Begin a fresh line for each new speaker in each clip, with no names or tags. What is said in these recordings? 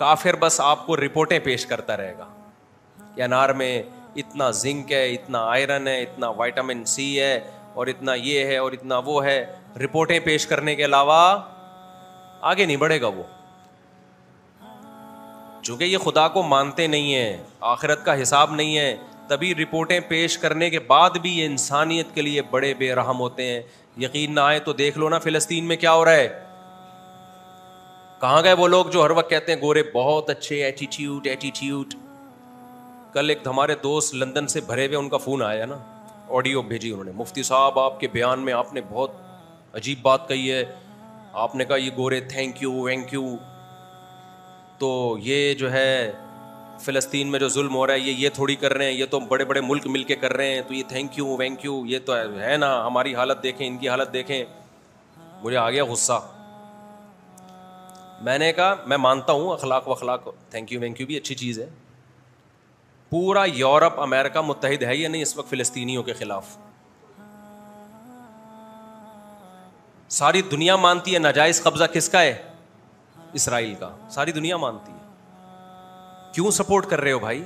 کافر بس آپ کو رپورٹیں پیش کرتا رہے گا کہ انار میں اتنا زنک ہے, اتنا آئرن ہے, اتنا وائٹامن سی ہے, اور اتنا یہ ہے اور اتنا وہ ہے. رپورٹیں پیش کرنے کے علاوہ آگے نہیں بڑھے گا وہ, چونکہ یہ خدا کو مانتے نہیں ہیں, آخرت کا حساب نہیں ہے, تبھی رپورٹیں پیش کرنے کے بعد بھی یہ انسانیت کے لیے بڑے بے رحم ہوتے ہیں. یقین نہ آئے تو دیکھ لو نا فلسطین میں کیا ہو رہا ہے. کہاں گئے وہ لوگ جو ہر وقت کہتے ہیں گورے بہت اچھے, ایٹیٹیوڈ. کل ایک ہمارے دوست لندن سے بھرے ہوئے, ان کا فون آیا نا, آڈیو بھیجی انہوں نے, مفتی صاحب آپ کے بیان میں آپ نے بہت عجیب بات کہی ہے, آپ نے کہا یہ گورے تھینک یو, تو یہ جو ہے فلسطین میں جو ظلم ہو رہا ہے یہ تھوڑی کر رہے ہیں, یہ تو بڑے بڑے ملک مل کے کر رہے ہیں, تو یہ تھینک یو, یہ تو ہے نا, ہماری حالت دیکھیں, ان کی حالت دیکھیں. مجھے آ گیا غصہ. میں نے کہا میں مانتا ہوں اخلاق تھینک یو بھی اچھی چیز ہے. پورا یورپ امریکہ متحد ہے یا نہیں اس وقت فلسطینیوں کے خلاف؟ ساری دنیا مانتی ہے ناجائز قبضہ کس کا ہے, اسرائیل کا. ساری دنیا مانتی ہے. کیوں سپورٹ کر رہے ہو بھائی؟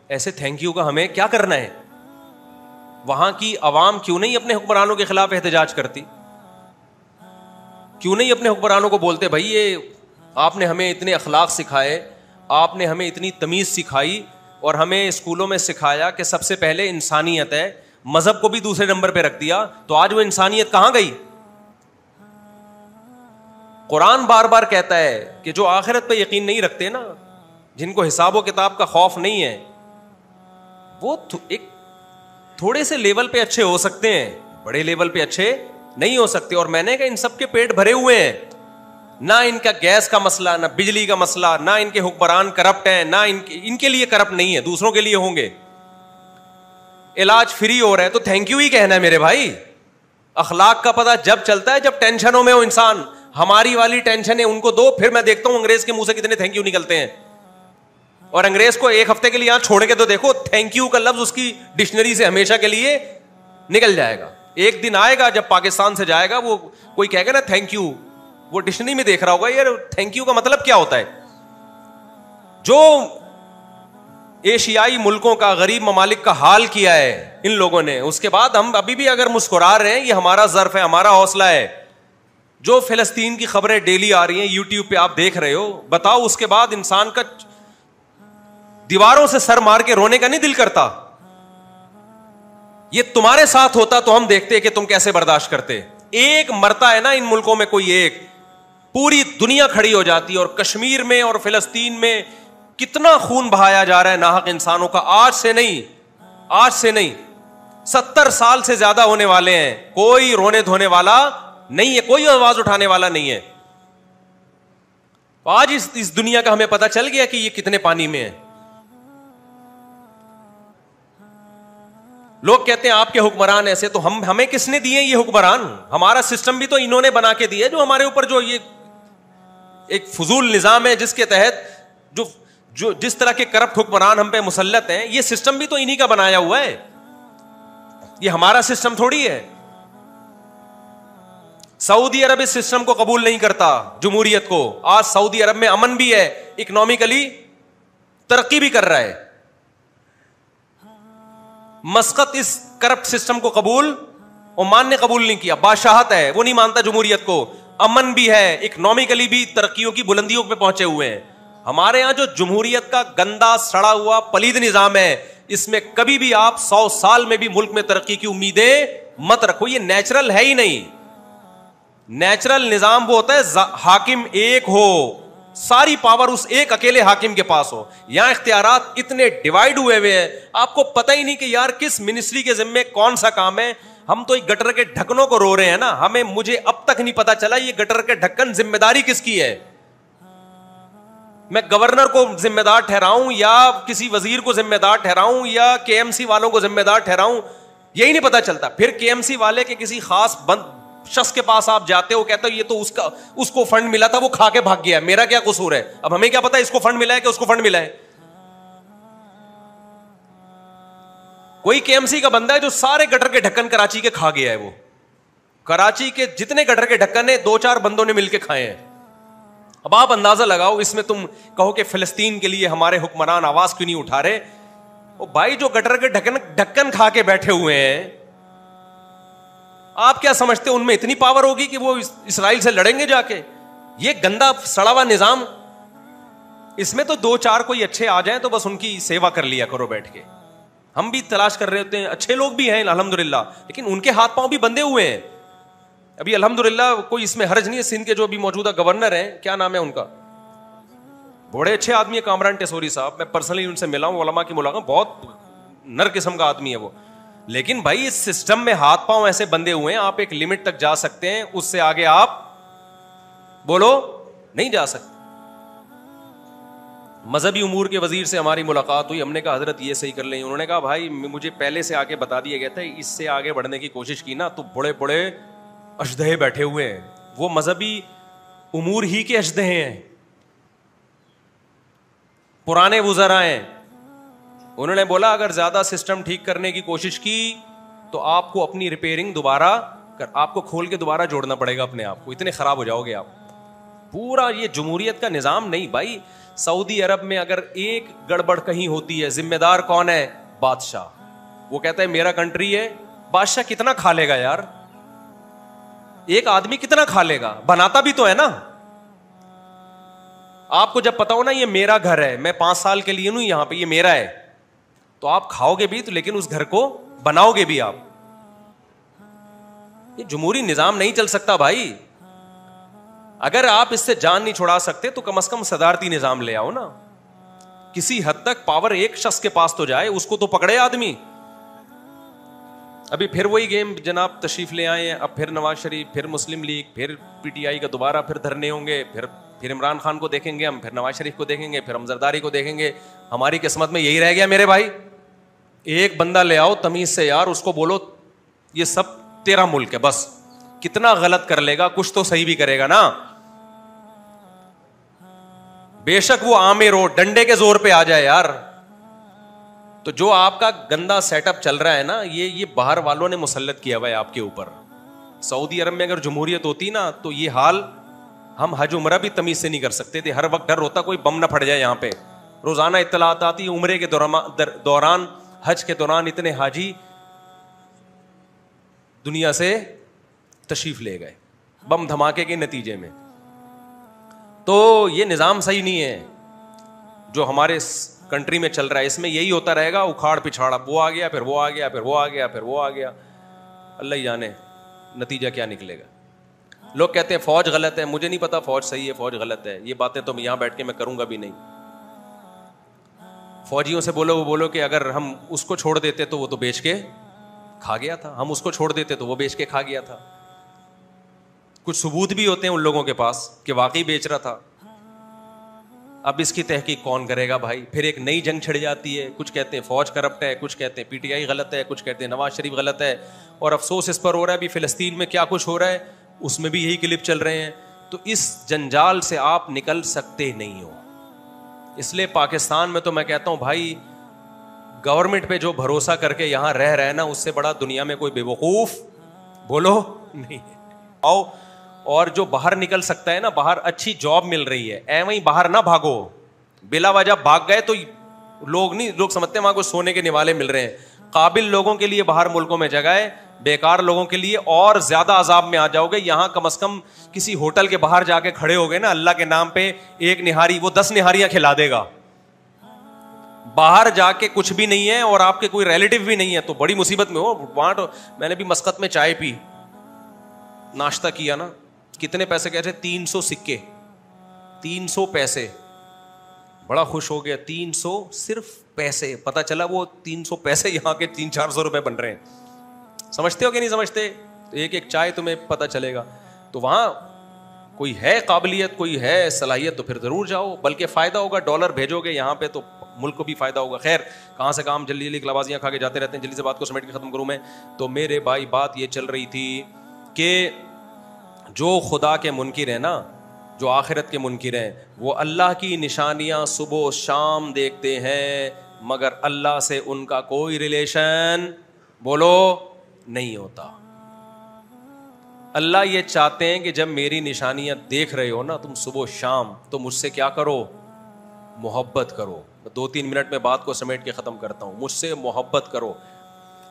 ایسے تھینک یو کا ہمیں کیا کرنا ہے؟ وہاں کی عوام کیوں نہیں اپنے حکمرانوں کے خلاف احتجاج کرتی؟ کیوں نہیں اپنے حکمرانوں کو بولتے بھائی یہ آپ نے ہمیں اتنے اخلاق سکھائے, آپ نے ہمیں اتنی تمیز سکھائی, اور ہمیں اسکولوں میں سکھایا کہ سب سے پہلے انسانیت ہے, مذہب کو بھی دوسرے نمبر پہ رکھ دیا, تو آج وہ انسانیت کہاں گئی؟ قرآن بار بار کہتا ہے کہ جو آخرت پہ یقین نہیں رکھتے نا, جن کو حساب و کتاب کا خوف نہیں ہے, وہ ایک تھوڑے سے لیول پہ اچھے ہو سکتے ہیں, بڑے لیول پہ اچھے نہیں ہو سکتے. اور میں نے کہا ان سب کے پیٹ بھرے ہوئے ہیں, نہ ان کا گیس کا مسئلہ, نہ بجلی کا مسئلہ, نہ ان کے حکمران کرپٹ ہیں, نہ ان کے لیے کرپٹ نہیں ہے, دوسروں کے لیے ہوں گے. علاج فری ہو رہا ہے تو تھینک یو ہی کہنا ہے میرے بھائی. اخلاق کا پتہ جب چلتا ہے جب ٹینشنوں میں ہو انسان. ہماری والی ٹینشن ہے ان کو دو, پھر میں دیکھتا ہوں انگریز کے منہ سے کتنے تھینک یو نکلتے ہیں. اور انگریز کو ایک ہفتے کے لیے یہاں چھوڑ کے تو دیکھو, تھینک یو کا لفظ اس کی ڈکشنری سے ہمیشہ کے لیے نکل جائے گا. ایک دن آئے گا جب پاکستان سے جائے گا, وہ کوئی کہے گا نا تھینک یو, وہ ڈکشنری میں دیکھ رہا ہوگا یار تھینک یو کا مطلب کیا ہوتا ہے. جو ایشیائی ملکوں کا, غریب ممالک کا حال کیا ہے ان لوگوں نے, اس کے بعد ہم ابھی بھی اگر مسکرا رہے ہیں یہ ہمارا ظرف ہے, ہمارا حوصلہ ہے. جو فلسطین کی خبریں ڈیلی آ رہی ہیں یوٹیوب پہ آپ دیکھ رہے ہو, بتاؤ اس کے بعد انسان کا دیواروں سے سر مار کے رونے کا نہیں دل کرتا؟ یہ تمہارے ساتھ ہوتا تو ہم دیکھتے کہ تم کیسے برداشت کرتے. ایک مرتا ہے نا ان ملکوں میں کوئی ایک, پوری دنیا کھڑی ہو جاتی ہے. اور کشمیر میں اور فلسطین میں کتنا خون بہایا جا رہا ہے ناحق انسانوں کا. آج سے نہیں 70 سال سے زیادہ ہونے والے ہیں. کوئی رونے دھونے والا نہیں ہے, کوئی آواز اٹھانے والا نہیں ہے. آج اس دنیا کا ہمیں پتہ چل گیا کہ یہ کتنے پانی میں ہے. لوگ کہتے ہیں آپ کے حکمران ایسے, تو ہمیں کس نے دیے یہ حکمران؟ ہمارا سسٹم بھی تو انہوں نے بنا کے دیا, جو ہمارے اوپر جو یہ ایک فضول نظام ہے جس کے تحت جو جس طرح کے کرپٹ حکمران ہم پہ مسلط ہیں, یہ سسٹم بھی تو انہی کا بنایا ہوا ہے. یہ ہمارا سسٹم تھوڑی ہے. سعودی عرب اس سسٹم کو قبول نہیں کرتا, جمہوریت کو. آج سعودی عرب میں امن بھی ہے, اکنامکلی ترقی بھی کر رہا ہے. مسقط اس کرپٹ سسٹم کو قبول, عمان نے قبول نہیں کیا. بادشاہت ہے, وہ نہیں مانتا جمہوریت کو. امن بھی ہے, اکنامکلی بھی ترقیوں کی بلندیوں پہ پہنچے ہوئے ہیں. ہمارے ہاں جو جمہوریت کا گندا سڑا ہوا پلید نظام ہے, اس میں کبھی بھی آپ 100 سال میں بھی ملک میں ترقی کی امیدیں مت رکھو. یہ نیچرل ہے ہی نہیں. نیچرل نظام وہ ہوتا ہے حاکم ایک ہو, ساری پاور اس ایک اکیلے حاکم کے پاس ہو. یہاں اختیارات اتنے ڈیوائیڈ ہوئے ہوئے ہیں, آپ کو پتہ ہی نہیں کہ یار کس منسٹری کے ذمے کون سا کام ہے. ہم تو ایک گٹر کے ڈھکنوں کو رو رہے ہیں نا. مجھے اب تک نہیں پتا چلا یہ گٹر کے ڈھکن ذمہ داری کس کی ہے. میں گورنر کو ذمہ دار ٹھہراؤں یا کسی وزیر کو ذمہ دار ٹھہراؤں یا کے ایم سی والوں کو ذمہ دار ٹھہراؤں, یہی نہیں پتا چلتا. پھر کے ایم سی والے کے کسی خاص شخص کے پاس آپ جاتے ہو, کہتے ہو یہ تو اس کو فنڈ ملا تھا, وہ کھا کے بھاگ گیا, میرا کیا قصور ہے. اب ہمیں کیا پتا اس کو فنڈ ملا ہے کہ اس کو فنڈ ملا ہے. کوئی کے ایم سی کا بندہ ہے جو سارے گٹر کے ڈھکن کراچی کے کھا گیا ہے. وہ کراچی کے جتنے گٹر کے ڈھکن ہیں 2-4 بندوں نے مل کے کھائے ہیں. اب آپ اندازہ لگاؤ, اس میں تم کہو کہ فلسطین کے لیے ہمارے حکمران آواز کیوں نہیں اٹھا رہے؟ وہ بھائی جو گٹر کے ڈھکن کھا کے بیٹھے ہوئے ہیں, آپ کیا سمجھتے ان میں اتنی پاور ہوگی کہ وہ اسرائیل سے لڑیں گے جا کے؟ یہ گندا سڑا ہوا نظام, اس میں تو 2-4 کوئی اچھے آ جائیں تو بس ان کی سیوا کر لیا کرو بیٹھ کے. ہم بھی تلاش کر رہے ہوتے ہیں, اچھے لوگ بھی ہیں الحمدللہ, لیکن ان کے ہاتھ پاؤں بھی بندھے ہوئے ہیں. ابھی الحمدللہ کوئی اس میں حرج نہیں ہے. سندھ کے جو ابھی موجودہ گورنر ہیں, کیا نام ہے ان کا, بڑے اچھے آدمی ہے, کامران ٹیسوری صاحب, میں پرسنلی ان سے ملا ہوں, علماء کی ملاقات, بہت نر قسم کا آدمی ہے وہ. لیکن بھائی اس سسٹم میں ہاتھ پاؤں ایسے بندے ہوئے ہیں, آپ ایک لمٹ تک جا سکتے ہیں, اس سے آگے آپ بولو نہیں جا سکتے. مذہبی امور کے وزیر سے ہماری ملاقات ہوئی, ہم نے کہا حضرت یہ صحیح کر لیں. انہوں نے کہا بھائی مجھے پہلے سے آگے بتا دیا گیا تھا, اس سے آگے بڑھنے کی کوشش کی نا تو بڑے بڑے اژدہے بیٹھے ہوئے ہیں, وہ مذہبی امور ہی کے اژدہے ہیں, پرانے وزراء ہیں. انہوں نے بولا اگر زیادہ سسٹم ٹھیک کرنے کی کوشش کی تو آپ کو اپنی ریپیئرنگ دوبارہ آپ کو کھول کے دوبارہ جوڑنا پڑے گا اپنے آپ کو, اتنے خراب ہو جاؤ گے آپ. پورا یہ جمہوریت کا نظام نہیں بھائی. سعودی عرب میں اگر ایک گڑبڑ کہیں ہوتی ہے, ذمہ دار کون ہے؟ بادشاہ. وہ کہتا ہے میرا کنٹری ہے. بادشاہ کتنا کھا لے گا یار, ایک آدمی کتنا کھا لے گا, بناتا بھی تو ہے نا. آپ کو جب پتا ہو نا یہ میرا گھر ہے, میں 5 سال کے لیے ہوں یہاں پہ, یہ میرا ہے, تو آپ کھاؤ گے بھی تو, لیکن اس گھر کو بناؤ گے بھی آپ. یہ جمہوری نظام نہیں چل سکتا بھائی. اگر آپ اس سے جان نہیں چھڑا سکتے تو کم از کم صدارتی نظام لے آؤ نا. کسی حد تک پاور ایک شخص کے پاس تو جائے, اس کو تو پکڑے آدمی. ابھی پھر وہی گیم جناب تشریف لے آئے ہیں, اب پھر نواز شریف, پھر مسلم لیگ, پھر پی ٹی آئی کا دوبارہ پھر دھرنے ہوں گے, پھر عمران خان کو دیکھیں گے ہم, پھر نواز شریف کو دیکھیں گے, پھر ہم زرداری کو دیکھیں گے. ہماری قسمت میں یہی رہ گیا میرے بھائی. ایک بندہ لے آؤ تمیز سے یار, اس کو بولو یہ سب تیرا ملک ہے, بس کتنا غلط کر لے گا, کچھ تو صحیح بھی کرے گا نا. بے شک وہ آمر ہو, ڈنڈے کے زور پہ آ جائے یار. تو جو آپ کا گندا سیٹ اپ چل رہا ہے نا, یہ باہر والوں نے مسلط کیا ہوا ہے آپ کے اوپر. سعودی عرب میں اگر جمہوریت ہوتی نا تو یہ حال ہم حج عمرہ بھی تمیز سے نہیں کر سکتے تھے. ہر وقت ڈر ہوتا کوئی بم نہ پھٹ جائے یہاں پہ. روزانہ اطلاعات آتی, عمرے کے دوران, حج کے دوران اتنے حاجی دنیا سے تشریف لے گئے بم دھماکے کے نتیجے میں. تو یہ نظام صحیح نہیں ہے جو ہمارے کنٹری میں چل رہا ہے. اس میں یہی ہوتا رہے گا, اکھاڑ پچھاڑ, وہ آ گیا, پھر وہ آ گیا, پھر وہ آ گیا, پھر وہ آ گیا. اللہ ہی جانے نتیجہ کیا نکلے گا. لوگ کہتے ہیں فوج غلط ہے, مجھے نہیں پتا فوج صحیح ہے فوج غلط ہے. یہ باتیں تو یہاں بیٹھ کے میں کروں گا بھی نہیں. فوجیوں سے بولو, وہ بولو کہ اگر ہم اس کو چھوڑ دیتے تو وہ تو بیچ کے کھا گیا تھا, ہم اس کو چھوڑ دیتے تو وہ بیچ کے کھا گیا تھا. کچھ ثبوت بھی ہوتے ہیں ان لوگوں کے پاس کہ واقعی بیچ رہا تھا. اب اس کی تحقیق کون کرے گا بھائی؟ پھر ایک نئی جنگ چھڑ جاتی ہے. کچھ کہتے ہیں فوج کرپٹ ہے, کچھ کہتے ہیں پی ٹی آئی غلط ہے, کچھ کہتے ہیں نواز شریف غلط ہے. اور افسوس اس پر ہو رہا ہے ابھی فلسطین میں کیا کچھ ہو رہا ہے, اس میں بھی یہی کلپ چل رہے ہیں. تو اس جنجال سے آپ نکل سکتے نہیں ہو. اس لیے پاکستان میں تو میں کہتا ہوں بھائی, گورنمنٹ پہ جو بھروسہ کر کے یہاں رہ رہے نا, اس سے بڑا دنیا میں کوئی بے وقوف بولو نہیں. آؤ, اور جو باہر نکل سکتا ہے نا, باہر اچھی جاب مل رہی ہے, وہیں باہر نہ بھاگو. بلا وجہ بھاگ گئے تو لوگ سمجھتے ہیں وہاں کو سونے کے نوالے مل رہے ہیں. قابل لوگوں کے لیے باہر ملکوں میں جگہ ہے, بیکار لوگوں کے لیے اور زیادہ عذاب میں آ جاؤ گے. یہاں کم از کم کسی ہوٹل کے باہر جا کے کھڑے ہو گئے نا اللہ کے نام پہ, ایک نہاری وہ 10 نہاریاں کھلا دے گا. باہر جا کے کچھ بھی نہیں ہے اور آپ کے کوئی ریلیٹو بھی نہیں ہے تو بڑی مصیبت میں ہو. وہاں میں نے بھی مسقط میں چائے پی, ناشتہ کیا نا, کتنے پیسے کہتے 300 سکے, 300 پیسے. بڑا خوش ہو گیا, 300 صرف پیسے. پتا چلا وہ 300 پیسے یہاں کے 300-400 روپے بن رہے ہیں. سمجھتے ہو کہ نہیں سمجھتے؟ ایک ایک چائے تمہیں پتا چلے گا. تو وہاں کوئی ہے قابلیت, کوئی ہے صلاحیت تو پھر ضرور جاؤ, بلکہ فائدہ ہوگا. ڈالر بھیجو گے یہاں پہ تو ملک کو بھی فائدہ ہوگا. خیر کہاں سے کام, جلدی جلدی کلابازیاں کھا کے جاتے رہتے ہیں. جلدی سے بات کو سمیٹ کے ختم کروں میں. تو میرے بھائی بات یہ چل رہی تھی کہ جو خدا کے منکر ہیں نا, جو آخرت کے منکر ہیں, وہ اللہ کی نشانیاں صبح و شام دیکھتے ہیں, مگر اللہ سے ان کا کوئی ریلیشن بولو نہیں ہوتا. اللہ یہ چاہتے ہیں کہ جب میری نشانیاں دیکھ رہے ہو نا تم صبح و شام, تو مجھ سے کیا کرو, محبت کرو. 2-3 منٹ میں بات کو سمیٹ کے ختم کرتا ہوں. مجھ سے محبت کرو.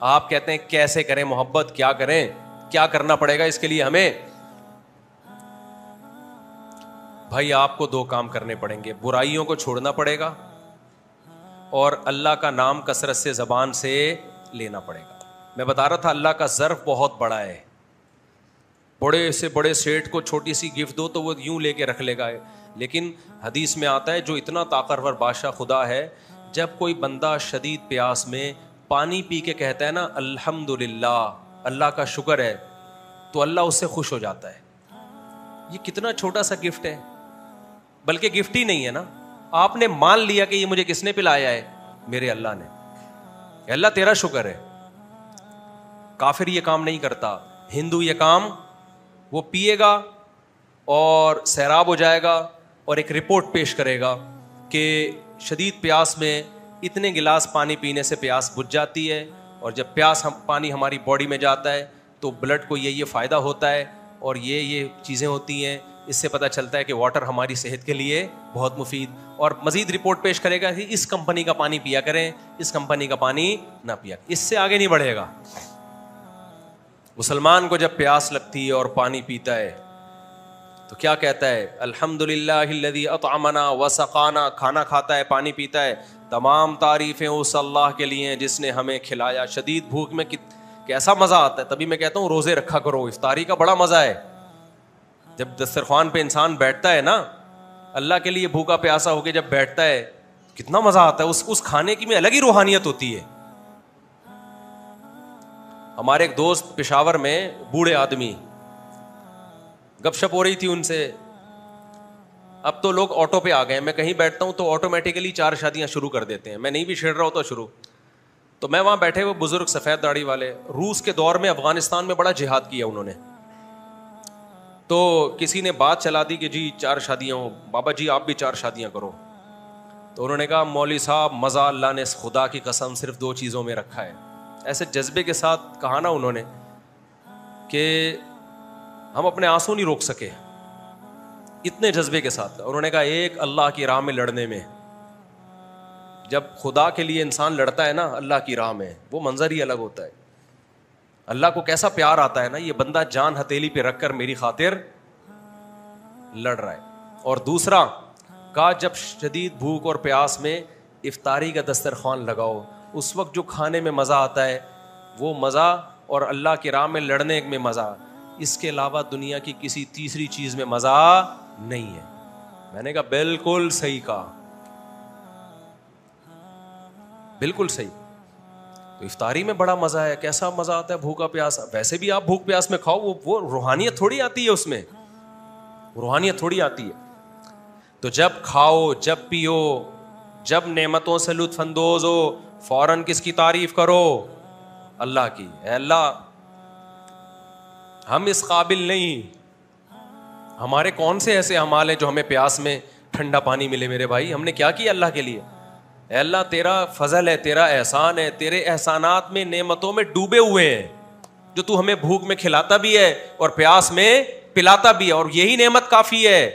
آپ کہتے ہیں کیسے کریں محبت, کیا کریں, کیا کرنا پڑے گا اس کے لیے ہمیں؟ بھائی آپ کو 2 کام کرنے پڑیں گے. برائیوں کو چھوڑنا پڑے گا اور اللہ کا نام کثرت سے زبان سے لینا پڑے گا. میں بتا رہا تھا اللہ کا ظرف بہت بڑا ہے. بڑے سے بڑے سیٹ کو چھوٹی سی گفٹ دو تو وہ یوں لے کے رکھ لے گا, لیکن حدیث میں آتا ہے جو اتنا طاقتور بادشاہ خدا ہے, جب کوئی بندہ شدید پیاس میں پانی پی کے کہتا ہے نا الحمدللہ, اللہ کا شکر ہے, تو اللہ اس سے خوش ہو جاتا ہے. یہ کتنا چھوٹا سا گفٹ ہے, بلکہ گفٹ ہی نہیں ہے نا, آپ نے مان لیا کہ یہ مجھے کس نے پلایا ہے, میرے اللہ نے. اللہ تیرا شکر ہے. کافر یہ کام نہیں کرتا, ہندو یہ کام, وہ پیے گا اور سیراب ہو جائے گا اور ایک رپورٹ پیش کرے گا کہ شدید پیاس میں اتنے گلاس پانی پینے سے پیاس بجھ جاتی ہے, اور جب پانی ہماری باڈی میں جاتا ہے تو بلڈ کو یہ فائدہ ہوتا ہے اور یہ چیزیں ہوتی ہیں. اس سے پتہ چلتا ہے کہ واٹر ہماری صحت کے لیے بہت مفید, اور مزید رپورٹ پیش کرے گا کہ اس کمپنی کا پانی پیا کریں, اس کمپنی کا پانی نہ پیا. اس سے آگے نہیں بڑھے گا. مسلمان کو جب پیاس لگتی ہے اور پانی پیتا ہے تو کیا کہتا ہے, الحمدللہ الذی اطعمنا وسقانا, کھانا کھاتا ہے پانی پیتا ہے, تمام تعریفیں اس اللہ کے لیے ہیں جس نے ہمیں کھلایا. شدید بھوک میں کیسا مزہ آتا ہے. تبھی میں کہتا ہوں روزے رکھا کرو, افطاری کا بڑا مزہ ہے. جب دسترخوان پہ انسان بیٹھتا ہے نا, اللہ کے لیے بھوکا پیاسا ہو کے جب بیٹھتا ہے, کتنا مزہ آتا ہے. اس کھانے کی میں الگ ہی روحانیت ہوتی ہے. ہمارے ایک دوست پشاور میں, بوڑھے آدمی, گپ شپ ہو رہی تھی ان سے. اب تو لوگ آٹو پہ آ گئے, میں کہیں بیٹھتا ہوں تو آٹومیٹیکلی 4 شادیاں شروع کر دیتے ہیں, میں نہیں بھی چھیڑ رہا ہوتا شروع. تو میں وہاں بیٹھے ہوئے بزرگ سفید داڑھی والے, روس کے دور میں افغانستان میں بڑا جہاد کیا انہوں نے, تو کسی نے بات چلا دی کہ جی 4 شادیاں ہوں, بابا جی آپ بھی 4 شادیاں کرو. تو انہوں نے کہا مولوی صاحب مزہ اللہ نے خدا کی قسم صرف 2 چیزوں میں رکھا ہے. ایسے جذبے کے ساتھ کہا نا انہوں نے کہ ہم اپنے آنسو نہیں روک سکے, اتنے جذبے کے ساتھ. انہوں نے کہا ایک اللہ کی راہ میں لڑنے میں, جب خدا کے لیے انسان لڑتا ہے نا اللہ کی راہ میں, وہ منظر ہی الگ ہوتا ہے. اللہ کو کیسا پیار آتا ہے نا, یہ بندہ جان ہتھیلی پہ رکھ کر میری خاطر لڑ رہا ہے. اور دوسرا کہا جب شدید بھوک اور پیاس میں افطاری کا دسترخوان لگاؤ, اس وقت جو کھانے میں مزہ آتا ہے وہ مزہ, اور اللہ کی راہ میں لڑنے میں مزہ, اس کے علاوہ دنیا کی کسی تیسری چیز میں مزہ نہیں ہے. میں نے کہا بالکل صحیح کہا, بالکل صحیح. تو افطاری میں بڑا مزہ ہے, کیسا مزہ آتا ہے بھوکا پیاسا. ویسے بھی آپ بھوک پیاس میں کھاؤ, وہ روحانیت تھوڑی آتی ہے, اس میں روحانیت تھوڑی آتی ہے. تو جب کھاؤ, جب پیو, جب نعمتوں سے لطف اندوز ہو, فوراً کس کی تعریف کرو, اللہ کی. اے اللہ ہم اس قابل نہیں, ہمارے کون سے ایسے اعمال ہیں جو ہمیں پیاس میں ٹھنڈا پانی ملے میرے بھائی, ہم نے کیا کیا اللہ کے لیے. اے اللہ تیرا فضل ہے, تیرا احسان ہے, تیرے احسانات میں نعمتوں میں ڈوبے ہوئے ہیں, جو تو ہمیں بھوک میں کھلاتا بھی ہے اور پیاس میں پلاتا بھی ہے, اور یہی نعمت کافی ہے.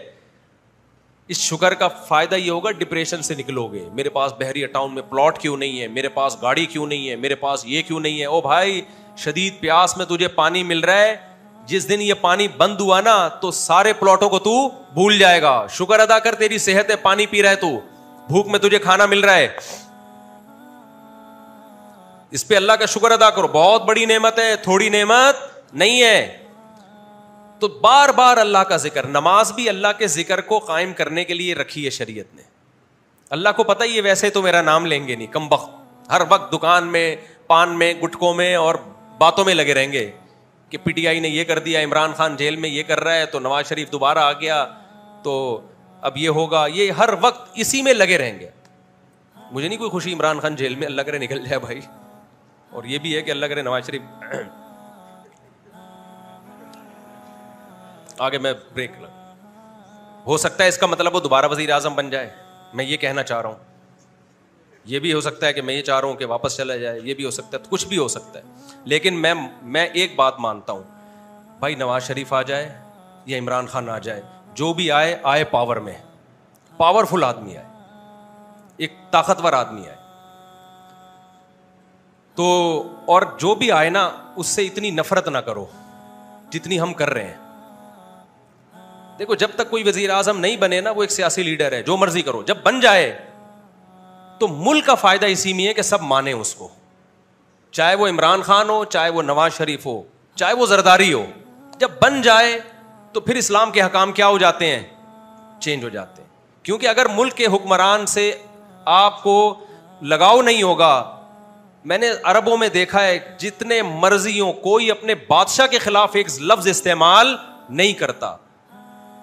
اس شکر کا فائدہ یہ ہوگا ڈپریشن سے نکلو گے. میرے پاس بحریہ ٹاؤن میں پلاٹ کیوں نہیں ہے, میرے پاس گاڑی کیوں نہیں ہے, میرے پاس یہ کیوں نہیں ہے. او بھائی شدید پیاس میں تجھے پانی مل رہا ہے, جس دن یہ پانی بند ہوا نا تو سارے پلاٹوں کو تو بھول جائے گا. شکر ادا کر, تیری صحت ہے, پانی پی رہا ہے تو, بھوک میں تجھے کھانا مل رہا ہے, اس پہ اللہ کا شکر ادا کرو. بہت بڑی نعمت ہے, تھوڑی نعمت نہیں ہے. تو بار بار اللہ کا ذکر, نماز بھی اللہ کے ذکر کو قائم کرنے کے لیے رکھی ہے شریعت نے. اللہ کو پتہ ہی ہے ویسے تو میرا نام لیں گے نہیں, کم بخت, ہر وقت دکان میں, پان میں, گٹکوں میں اور باتوں میں لگے رہیں گے کہ پی ٹی آئی نے یہ کر دیا, عمران خان جیل میں یہ کر رہا ہے, تو نواز شریف دوبارہ آ گیا تو اب یہ ہوگا. یہ ہر وقت اسی میں لگے رہیں گے. مجھے نہیں کوئی خوشی عمران خان جیل میں, اللہ کرے نکل جائے بھائی, اور یہ بھی ہے کہ اللہ کرے نواز شریف آگے. میں بریک لگ, ہو سکتا ہے اس کا مطلب وہ دوبارہ وزیر اعظم بن جائے, میں یہ کہنا چاہ رہا ہوں. یہ بھی ہو سکتا ہے کہ میں یہ چاہ رہا ہوں کہ واپس چلا جائے, یہ بھی ہو سکتا ہے, کچھ بھی ہو سکتا ہے. لیکن میں ایک بات مانتا ہوں, بھائی نواز شریف آ جائے یا عمران خان آ جائے, جو بھی آئے پاور میں, پاورفل آدمی آئے, ایک طاقتور آدمی آئے تو, اور جو بھی آئے نا اس سے اتنی نفرت نہ کرو جتنی ہم کر رہے ہیں. دیکھو جب تک کوئی وزیر اعظم نہیں بنے نا, وہ ایک سیاسی لیڈر ہے, جو مرضی کرو. جب بن جائے تو ملک کا فائدہ اسی میں ہے کہ سب مانے اس کو, چاہے وہ عمران خان ہو, چاہے وہ نواز شریف ہو, چاہے وہ زرداری ہو. جب بن جائے تو پھر اسلام کے حکام کیا ہو جاتے ہیں, چینج ہو جاتے ہیں. کیونکہ اگر ملک کے حکمران سے آپ کو لگاؤ نہیں ہوگا, میں نے عربوں میں دیکھا ہے جتنے مرضیوں, کوئی اپنے بادشاہ کے خلاف ایک لفظ استعمال نہیں کرتا.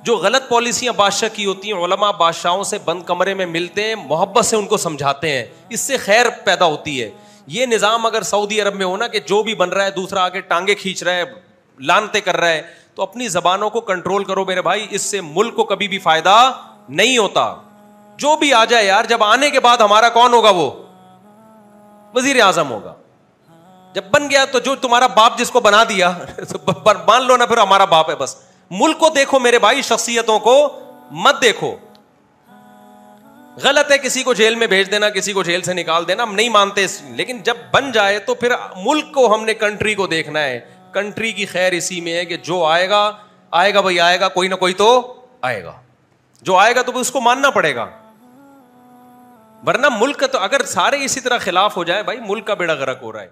جو غلط پالیسیاں بادشاہ کی ہوتی ہیں, علماء بادشاہوں سے بند کمرے میں ملتے ہیں, محبت سے ان کو سمجھاتے ہیں, اس سے خیر پیدا ہوتی ہے. یہ نظام اگر سعودی عرب میں ہونا کہ جو بھی بن رہا ہے دوسرا آگے ٹانگیں کھینچ رہا ہے, لانتے کر رہا ہے, تو اپنی زبانوں کو کنٹرول کرو میرے بھائی, اس سے ملک کو کبھی بھی فائدہ نہیں ہوتا. جو بھی آ جائے یار, جب آنے کے بعد ہمارا کون ہوگا, وہ وزیر اعظم ہوگا. جب بن گیا تو جو تمہارا باپ جس کو بنا دیا مان لو نا پھر ہمارا باپ ہے. بس ملک کو دیکھو میرے بھائی, شخصیتوں کو مت دیکھو. غلط ہے کسی کو جیل میں بھیج دینا, کسی کو جیل سے نکال دینا, ہم نہیں مانتے, لیکن جب بن جائے تو پھر ملک کو ہم نے, کنٹری کو دیکھنا ہے. کنٹری کی خیر اسی میں ہے کہ جو آئے گا بھائی آئے گا, کوئی نہ کوئی تو آئے گا. جو آئے گا تو اس کو ماننا پڑے گا, ورنہ ملک تو اگر سارے اسی طرح خلاف ہو جائے بھائی, ملک کا بیڑا غرق ہو رہا ہے.